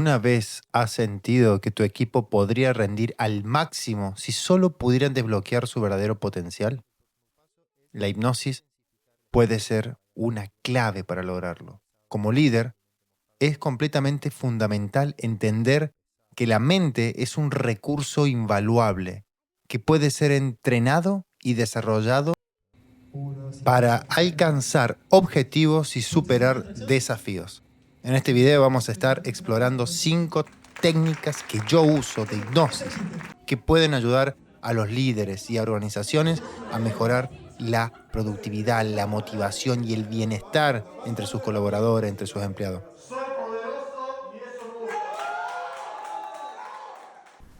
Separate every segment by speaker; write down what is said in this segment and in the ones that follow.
Speaker 1: ¿Alguna vez has sentido que tu equipo podría rendir al máximo si solo pudieran desbloquear su verdadero potencial? La hipnosis puede ser una clave para lograrlo. Como líder, es completamente fundamental entender que la mente es un recurso invaluable que puede ser entrenado y desarrollado para alcanzar objetivos y superar desafíos. En este video vamos a estar explorando 5 técnicas que yo uso de hipnosis que pueden ayudar a los líderes y a organizaciones a mejorar la productividad, la motivación y el bienestar entre sus colaboradores, entre sus empleados.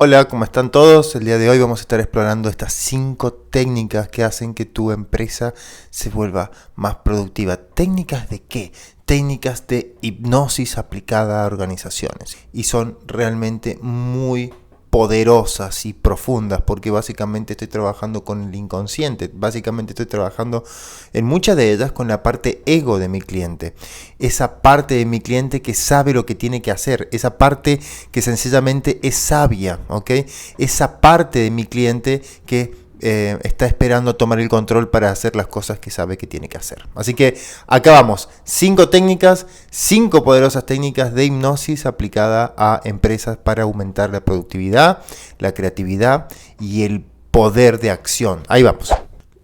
Speaker 1: Hola, ¿cómo están todos? El día de hoy vamos a estar explorando estas 5 técnicas que hacen que tu empresa se vuelva más productiva. ¿Técnicas de qué? Técnicas de hipnosis aplicada a organizaciones. Y son realmente muy poderosas y profundas porque básicamente estoy trabajando con el inconsciente, básicamente estoy trabajando en muchas de ellas con la parte ego de mi cliente, esa parte de mi cliente que sabe lo que tiene que hacer, esa parte que sencillamente es sabia, ¿ok? Esa parte de mi cliente que está esperando tomar el control para hacer las cosas que sabe que tiene que hacer. Así que acá vamos, 5 técnicas, 5 poderosas técnicas de hipnosis aplicada a empresas para aumentar la productividad, la creatividad y el poder de acción. Ahí vamos.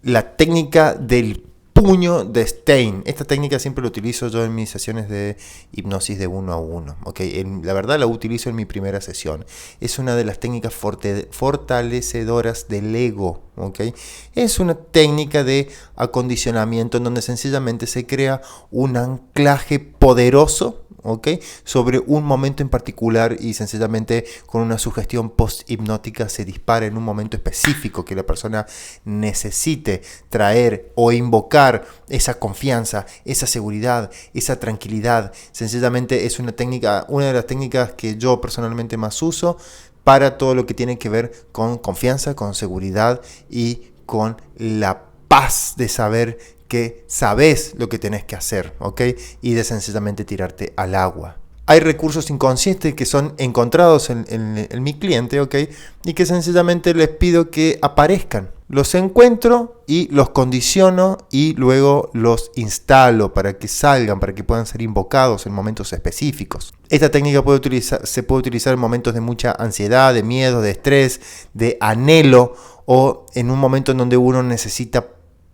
Speaker 1: La técnica del puño de Stein. Esta técnica siempre la utilizo yo en mis sesiones de hipnosis de 1 a 1. ¿Okay? La verdad la utilizo en mi primera sesión. Es una de las técnicas fortalecedoras del ego. ¿Okay? Es una técnica de acondicionamiento en donde sencillamente se crea un anclaje poderoso, ¿okay? Sobre un momento en particular y sencillamente con una sugestión post-hipnótica se dispara en un momento específico que la persona necesite traer o invocar esa confianza, esa seguridad, esa tranquilidad. Sencillamente es una técnica, una de las técnicas que yo personalmente más uso para todo lo que tiene que ver con confianza, con seguridad y con la paz de saber que sabes lo que tenés que hacer, ¿ok? Y de sencillamente tirarte al agua. Hay recursos inconscientes que son encontrados en mi cliente, ¿ok? Y que sencillamente les pido que aparezcan. Los encuentro y los condiciono y luego los instalo para que salgan, para que puedan ser invocados en momentos específicos. Esta técnica se puede utilizar en momentos de mucha ansiedad, de miedo, de estrés, de anhelo o en un momento en donde uno necesita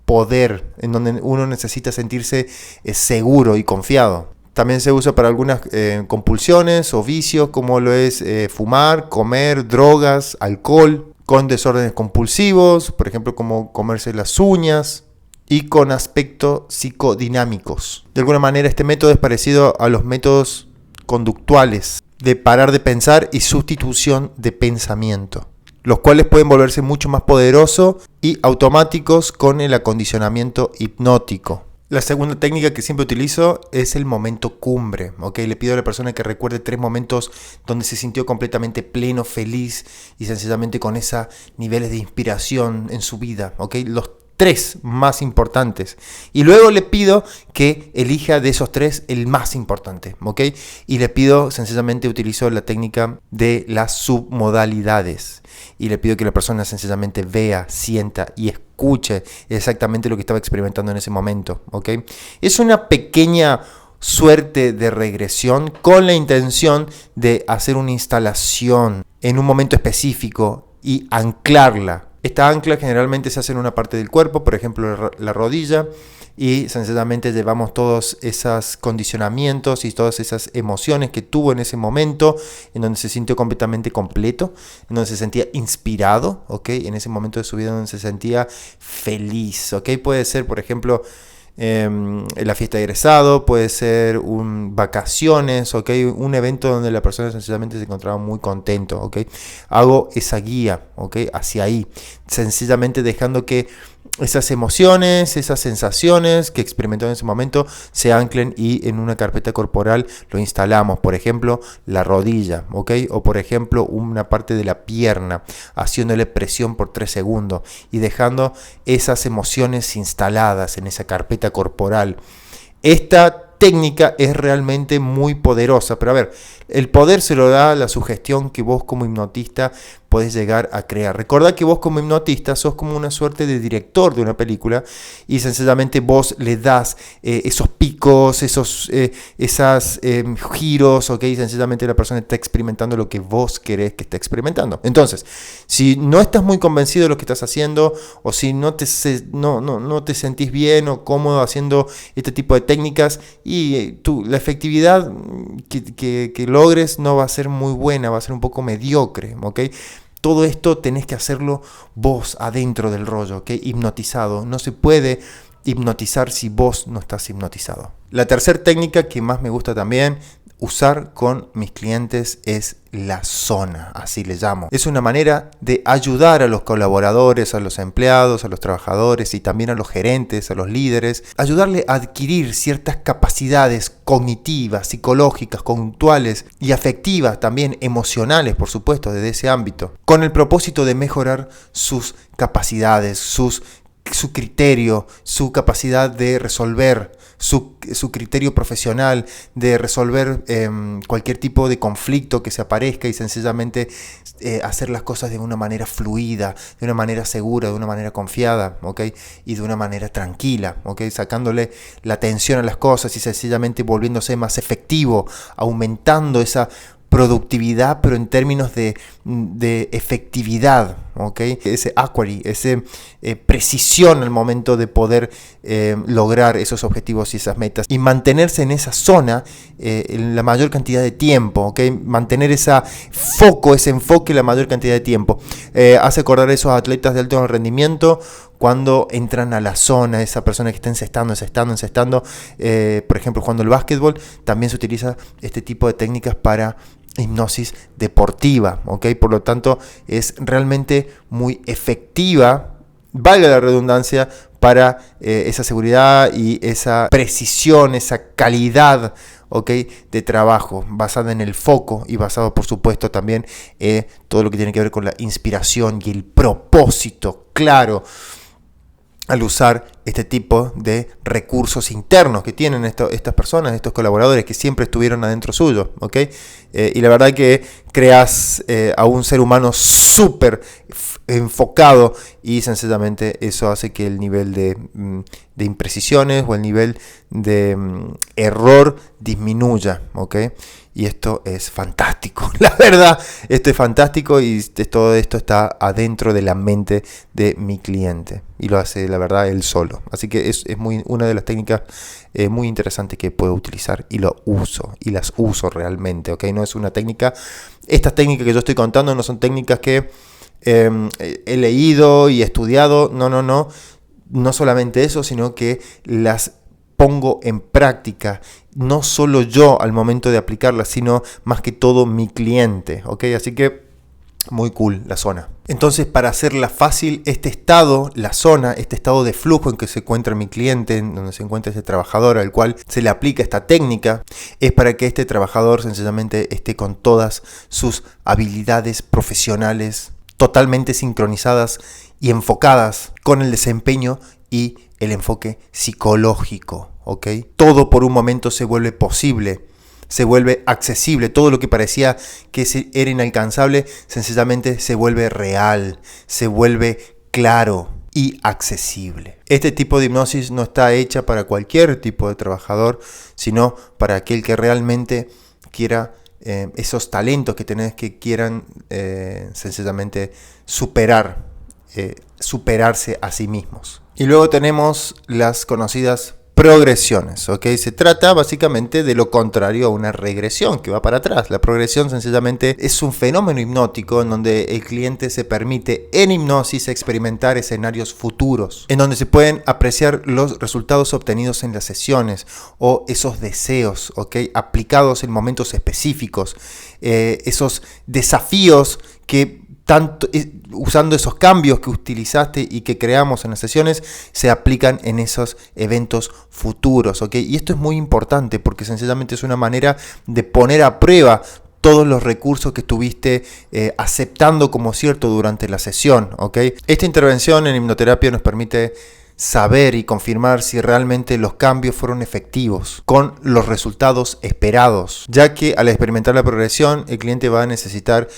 Speaker 1: poder, en donde uno necesita sentirse seguro y confiado. También se usa para algunas compulsiones o vicios como lo es fumar, comer, drogas, alcohol, con desórdenes compulsivos, por ejemplo como comerse las uñas y con aspectos psicodinámicos. De alguna manera este método es parecido a los métodos conductuales de parar de pensar y sustitución de pensamiento, los cuales pueden volverse mucho más poderosos y automáticos con el acondicionamiento hipnótico. La segunda técnica que siempre utilizo es el momento cumbre. ¿Okay? Le pido a la persona que recuerde 3 momentos donde se sintió completamente pleno, feliz y sencillamente con esos niveles de inspiración en su vida. ¿Okay? Los 3 más importantes. Y luego le pido que elija de esos 3 el más importante. ¿Okay? Y le pido, sencillamente utilizo la técnica de las submodalidades. Y le pido que la persona sencillamente vea, sienta y escuche exactamente lo que estaba experimentando en ese momento. ¿Okay? Es una pequeña suerte de regresión con la intención de hacer una instalación en un momento específico y anclarla. Esta ancla generalmente se hace en una parte del cuerpo, por ejemplo la rodilla, y sencillamente llevamos todos esos condicionamientos y todas esas emociones que tuvo en ese momento, en donde se sintió completamente completo, en donde se sentía inspirado, ¿okay? En ese momento de su vida donde se sentía feliz. ¿Okay? Puede ser, por ejemplo, la fiesta de egresado, puede ser vacaciones, ¿okay? Un evento donde la persona sencillamente se encontraba muy contento. ¿Okay? Hago esa guía, ¿okay? Hacia ahí, sencillamente dejando que esas emociones, esas sensaciones que experimentó en ese momento se anclen y en una carpeta corporal lo instalamos, por ejemplo la rodilla, ¿okay? O por ejemplo una parte de la pierna, haciéndole presión por 3 segundos y dejando esas emociones instaladas en esa carpeta corporal. Esta técnica es realmente muy poderosa. Pero a ver, el poder se lo da la sugestión que vos como hipnotista podés llegar a crear. Recordá que vos como hipnotista sos como una suerte de director de una película y sencillamente vos le das esos picos, esos giros, ¿ok? Sencillamente la persona está experimentando lo que vos querés que esté experimentando. Entonces, si no estás muy convencido de lo que estás haciendo o si no te sentís bien o cómodo haciendo este tipo de técnicas y la efectividad que logres no va a ser muy buena, va a ser un poco mediocre, ¿ok? Todo esto tenés que hacerlo vos adentro del rollo, ¿ok? Hipnotizado. No se puede hipnotizar si vos no estás hipnotizado. La tercera técnica que más me gusta también usar con mis clientes es la zona, así le llamo. Es una manera de ayudar a los colaboradores, a los empleados, a los trabajadores y también a los gerentes, a los líderes, ayudarle a adquirir ciertas capacidades cognitivas, psicológicas, conductuales y afectivas, también emocionales, por supuesto, desde ese ámbito, con el propósito de mejorar sus capacidades, su criterio, su capacidad de resolver, su criterio profesional de resolver cualquier tipo de conflicto que se aparezca y sencillamente hacer las cosas de una manera fluida, de una manera segura, de una manera confiada, ¿okay? Y de una manera tranquila, ¿okay? Sacándole la atención a las cosas y sencillamente volviéndose más efectivo, aumentando esa productividad, pero en términos de efectividad, ¿okay? Ese accuracy, esa precisión al momento de poder lograr esos objetivos y esas metas y mantenerse en esa zona en la mayor cantidad de tiempo, ¿okay? Mantener ese enfoque la mayor cantidad de tiempo. Hace acordar a esos atletas de alto rendimiento cuando entran a la zona, esa persona que está encestando, por ejemplo, jugando el básquetbol, también se utiliza este tipo de técnicas para hipnosis deportiva, ¿ok? Por lo tanto, es realmente muy efectiva, valga la redundancia, para esa seguridad y esa precisión, esa calidad, ¿ok? De trabajo, basada en el foco y basado, por supuesto, también todo lo que tiene que ver con la inspiración y el propósito claro al usar este tipo de recursos internos que tienen estas personas, estos colaboradores que siempre estuvieron adentro suyo, ¿ok? Y la verdad que creas a un ser humano súper enfocado y sencillamente eso hace que el nivel de imprecisiones o el nivel de error disminuya, ¿ok? Y esto es fantástico, la verdad, esto es fantástico y todo esto está adentro de la mente de mi cliente y lo hace, la verdad, él solo. Así que es una de las técnicas muy interesantes que puedo utilizar y las uso realmente, ¿ok? No es una técnica, estas técnicas que yo estoy contando no son técnicas que he leído y estudiado, no solamente eso, sino que las pongo en práctica, no solo yo al momento de aplicarlas, sino más que todo mi cliente, ¿ok? Así que muy cool la zona. Entonces, para hacerla fácil, este estado de flujo en que se encuentra mi cliente, en donde se encuentra este trabajador al cual se le aplica esta técnica, es para que este trabajador sencillamente esté con todas sus habilidades profesionales totalmente sincronizadas y enfocadas con el desempeño y el enfoque psicológico, ¿ok? Todo por un momento se vuelve posible, se vuelve accesible, todo lo que parecía que era inalcanzable, sencillamente se vuelve real, se vuelve claro y accesible. Este tipo de hipnosis no está hecha para cualquier tipo de trabajador, sino para aquel que realmente quiera esos talentos que tenés que quieran sencillamente superarse a sí mismos. Y luego tenemos las conocidas progresiones, ¿ok? Se trata básicamente de lo contrario a una regresión que va para atrás. La progresión sencillamente es un fenómeno hipnótico en donde el cliente se permite en hipnosis experimentar escenarios futuros, en donde se pueden apreciar los resultados obtenidos en las sesiones o esos deseos, ¿ok? Aplicados en momentos específicos, esos desafíos que usando esos cambios que utilizaste y que creamos en las sesiones, se aplican en esos eventos futuros, ¿ok? Y esto es muy importante porque sencillamente es una manera de poner a prueba todos los recursos que estuviste aceptando como cierto durante la sesión, ¿ok? Esta intervención en hipnoterapia nos permite saber y confirmar si realmente los cambios fueron efectivos con los resultados esperados, ya que al experimentar la progresión el cliente va a necesitar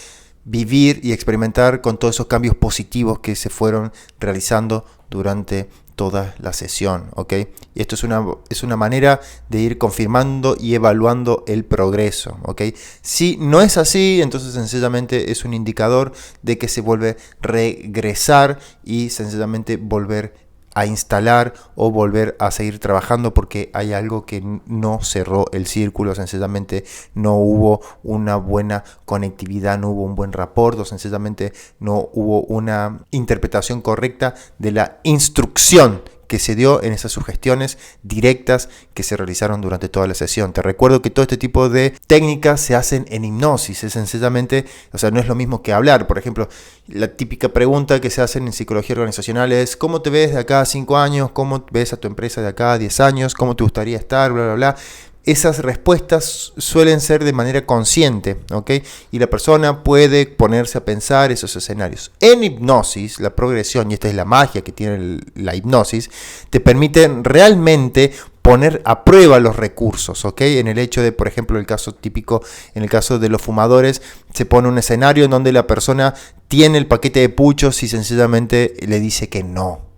Speaker 1: vivir y experimentar con todos esos cambios positivos que se fueron realizando durante toda la sesión, ¿ok? Y esto es una manera de ir confirmando y evaluando el progreso, ¿ok? Si no es así, entonces sencillamente es un indicador de que se vuelve a regresar y sencillamente volver a instalar o volver a seguir trabajando porque hay algo que no cerró el círculo, sencillamente no hubo una buena conectividad, no hubo un buen rapport, o sencillamente no hubo una interpretación correcta de la instrucción que se dio en esas sugestiones directas que se realizaron durante toda la sesión. Te recuerdo que todo este tipo de técnicas se hacen en hipnosis, es sencillamente, o sea, no es lo mismo que hablar. Por ejemplo, la típica pregunta que se hacen en psicología organizacional es: ¿cómo te ves de acá a 5 años? ¿Cómo ves a tu empresa de acá a 10 años? ¿Cómo te gustaría estar? Bla, bla, bla. Esas respuestas suelen ser de manera consciente, ¿ok? Y la persona puede ponerse a pensar esos escenarios. En hipnosis, la progresión, y esta es la magia que tiene la hipnosis, te permite realmente poner a prueba los recursos, ¿ok? En el hecho de, por ejemplo, el caso típico, en el caso de los fumadores, se pone un escenario en donde la persona tiene el paquete de puchos y sencillamente le dice que no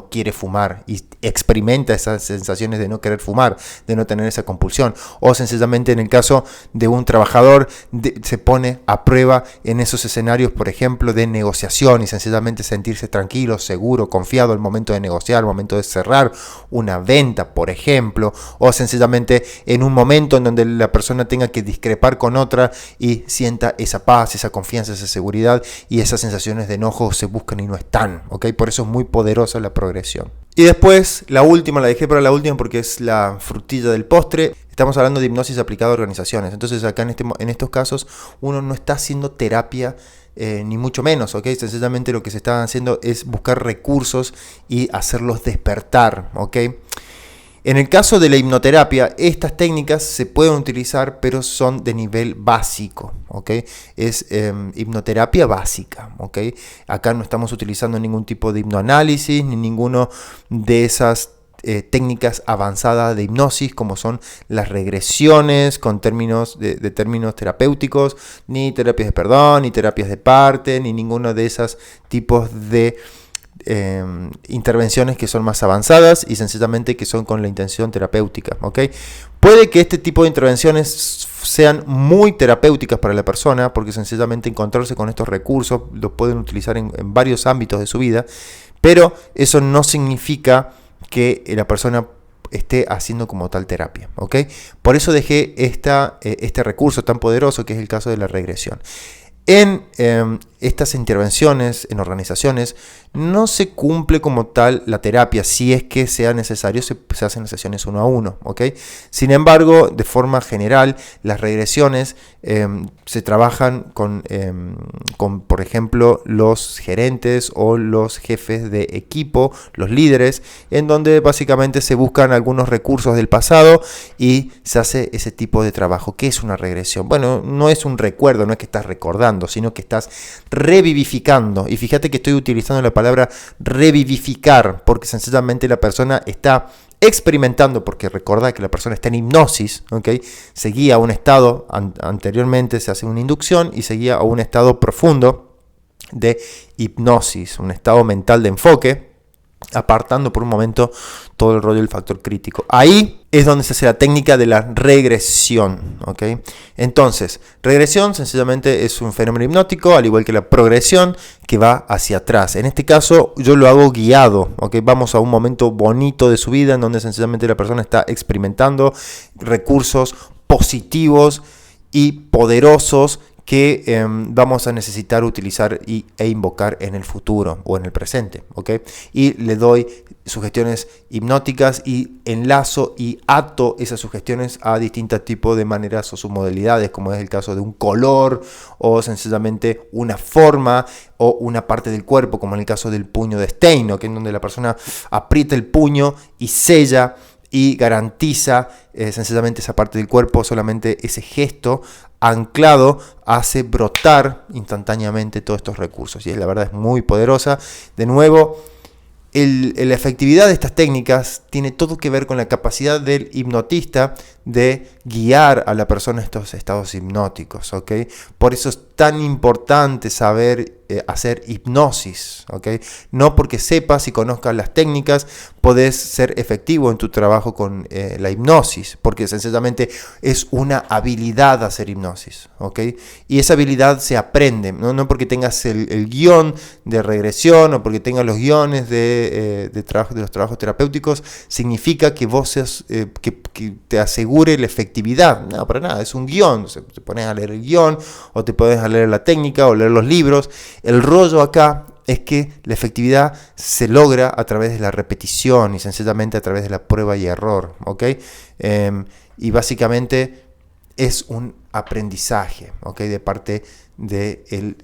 Speaker 1: quiere fumar y experimenta esas sensaciones de no querer fumar, de no tener esa compulsión. O sencillamente en el caso de un trabajador se pone a prueba en esos escenarios, por ejemplo, de negociación y sencillamente sentirse tranquilo, seguro, confiado al momento de negociar, al momento de cerrar una venta, por ejemplo. O sencillamente en un momento en donde la persona tenga que discrepar con otra y sienta esa paz, esa confianza, esa seguridad, y esas sensaciones de enojo se buscan y no están, ¿ok? Por eso es muy poderosa la progresión. Y después, la última, la dejé para la última porque es la frutilla del postre. Estamos hablando de hipnosis aplicada a organizaciones. Entonces acá en estos casos uno no está haciendo terapia, ni mucho menos, ¿ok? Sencillamente lo que se está haciendo es buscar recursos y hacerlos despertar, ¿ok? En el caso de la hipnoterapia, estas técnicas se pueden utilizar, pero son de nivel básico, ¿ok? Es hipnoterapia básica, ¿ok? Acá no estamos utilizando ningún tipo de hipnoanálisis, ni ninguno de esas técnicas avanzadas de hipnosis, como son las regresiones con términos de términos terapéuticos, ni terapias de perdón, ni terapias de parte, ni ninguno de esos tipos de intervenciones que son más avanzadas y sencillamente que son con la intención terapéutica, ¿ok? Puede que este tipo de intervenciones sean muy terapéuticas para la persona, porque sencillamente encontrarse con estos recursos los pueden utilizar en varios ámbitos de su vida, pero eso no significa que la persona esté haciendo como tal terapia, ¿ok? Por eso dejé este recurso tan poderoso que es el caso de la regresión. En estas intervenciones en organizaciones no se cumple como tal la terapia. Si es que sea necesario, se hacen las sesiones 1 a 1, ¿ok? Sin embargo, de forma general, las regresiones se trabajan con, por ejemplo, los gerentes o los jefes de equipo, los líderes, en donde básicamente se buscan algunos recursos del pasado y se hace ese tipo de trabajo. ¿Qué es una regresión? Bueno, no es un recuerdo, no es que estás recordando, sino que estás revivificando. Y fíjate que estoy utilizando la palabra revivificar, porque sencillamente la persona está experimentando, porque recordá que la persona está en hipnosis, ¿okay? Seguía a un estado, anteriormente se hace una inducción y seguía a un estado profundo de hipnosis, un estado mental de enfoque, apartando por un momento todo el rollo del factor crítico. Ahí es donde se hace la técnica de la regresión, ¿ok? Entonces, regresión sencillamente es un fenómeno hipnótico, al igual que la progresión, que va hacia atrás. En este caso, yo lo hago guiado, ¿ok? Vamos a un momento bonito de su vida en donde sencillamente la persona está experimentando recursos positivos y poderosos que vamos a necesitar utilizar e invocar en el futuro o en el presente, ¿ok? Y le doy sugestiones hipnóticas y enlazo y ato esas sugestiones a distintos tipos de maneras o submodalidades, como es el caso de un color o sencillamente una forma o una parte del cuerpo, como en el caso del puño de Stein, ¿ok? En donde la persona aprieta el puño y sella y garantiza sencillamente esa parte del cuerpo. Solamente ese gesto anclado hace brotar instantáneamente todos estos recursos, y la verdad es muy poderosa. De nuevo, La efectividad de estas técnicas tiene todo que ver con la capacidad del hipnotista de guiar a la persona a estos estados hipnóticos, ¿ok? Por eso es tan importante saber hacer hipnosis, ¿ok? No porque sepas y conozcas las técnicas podés ser efectivo en tu trabajo con la hipnosis, porque sencillamente es una habilidad hacer hipnosis, ¿ok? Y esa habilidad se aprende, no porque tengas el guión de regresión o porque tengas los guiones de los trabajos terapéuticos, significa que vos seas, que te asegure la efectividad. No, para nada, es un guión. Te pones a leer el guión o te pones a leer la técnica o leer los libros. El rollo acá es que la efectividad se logra a través de la repetición y sencillamente a través de la prueba y error, ¿ok? Y básicamente es un aprendizaje, ¿ok? De parte del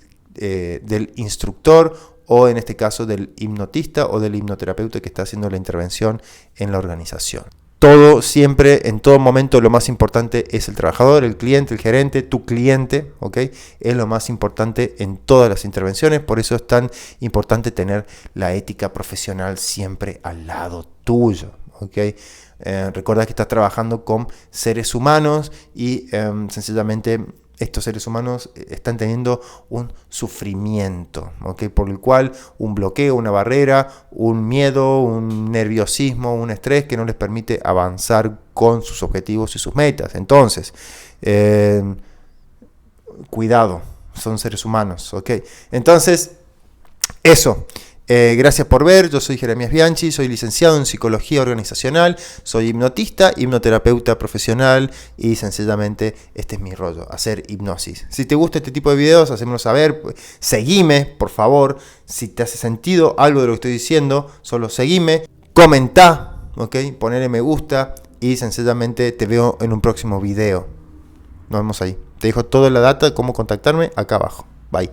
Speaker 1: instructor o en este caso del hipnotista o del hipnoterapeuta que está haciendo la intervención en la organización. Todo, siempre, en todo momento, lo más importante es el trabajador, el cliente, el gerente, tu cliente, ¿ok? Es lo más importante en todas las intervenciones, por eso es tan importante tener la ética profesional siempre al lado tuyo, ¿ok? Recuerda que estás trabajando con seres humanos y sencillamente estos seres humanos están teniendo un sufrimiento, ¿okay? Por el cual un bloqueo, una barrera, un miedo, un nerviosismo, un estrés que no les permite avanzar con sus objetivos y sus metas. Entonces, cuidado, son seres humanos, ¿ok? Entonces, eso. Gracias por ver, yo soy Jeremías Bianchi, soy licenciado en Psicología Organizacional, soy hipnotista, hipnoterapeuta profesional y sencillamente este es mi rollo, hacer hipnosis. Si te gusta este tipo de videos, hacémoslo saber, seguime, por favor, si te hace sentido algo de lo que estoy diciendo, solo seguime, comentá, ¿okay? Ponele me gusta y sencillamente te veo en un próximo video. Nos vemos ahí. Te dejo toda la data de cómo contactarme acá abajo. Bye.